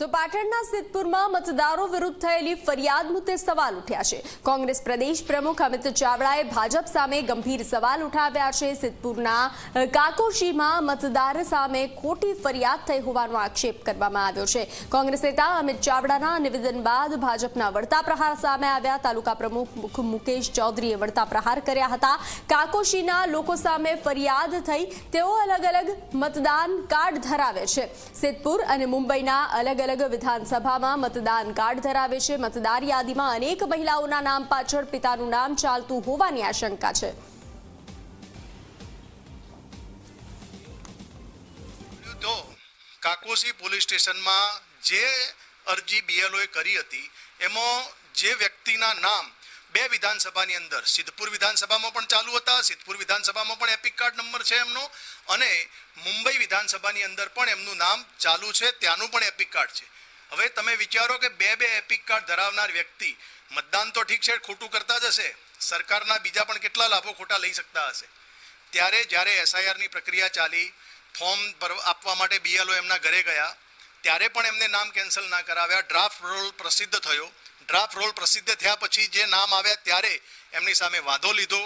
તો પાટણના સિદ્ધપુરમાં મતદારો વિરુદ્ધ થયેલી ફરિયાદ મુદ્દે સવાલ ઉઠ્યા છે। કોંગ્રેસ પ્રદેશ પ્રમુખ અમિત ચાવડાએ ભાજપ સામે ગંભીર સવાલ ઉઠાવ્યા છે। સિદ્ધપુરના કાકોશીમાં મતદાર સામે ખોટી ફરિયાદ થઈ હોવાનો આક્ષેપ કરવામાં આવ્યો છે। કોંગ્રેસ નેતા અમિત ચાવડાના નિવેદન બાદ ભાજપના વળતા પ્રહાર સામે આવ્યા। તાલુકા પ્રમુખ મુકેશ ચૌધરીએ વળતા પ્રહાર કર્યા હતા। કાકોશીના લોકો સામે ફરિયાદ થઈ, તેઓ અલગ અલગ મતદાન કાર્ડ ધરાવે છે। સિદ્ધપુર અને મુંબઈના અલગ વિધાનસભામાં મતદાન કાર્ડ ધરાવે છે। મતદાર યાદીમાં અનેક મહિલાઓના નામ પાછળ પિતાનું નામ ચાલતું હોવાની આશંકા છે। તો કાકોશી પોલીસ સ્ટેશનમાં જે અરજી બીએલઓએ કરી હતી એમાં જે વ્યક્તિના નામ બે વિધાનસભાની અંદર સિદ્ધપુર વિધાનસભામાં પણ ચાલુ હતા, સિદ્ધપુર વિધાનસભામાં પણ એપિક કાર્ડ નંબર છે એમનો, અને મુંબઈ વિધાનસભાની અંદર પણ એમનું નામ ચાલુ છે, ત્યાંનું પણ એપિક કાર્ડ છે। હવે તમે વિચારો કે બે એપિક કાર્ડ ધરાવનાર વ્યક્તિ મતદાન તો ઠીક છે ખોટું કરતા જ હશે, સરકારના બીજા પણ કેટલા લાભો ખોટા લઈ શકતા હશે। ત્યારે જ્યારે એસઆઈઆરની પ્રક્રિયા ચાલી, ફોર્મ આપવા માટે બીએલઓ એમના ઘરે ગયા, ત્યારે પણ એમને નામ કેન્સલ ના કરાવ્યા। ડ્રાફ્ટ રોલ પ્રસિદ્ધ થયો, ડ્રાફ્ટ રોલ પ્રસિદ્ધ થયા પછી જે નામ આવ્યા ત્યારે એમની સામે વાંધો લીધો,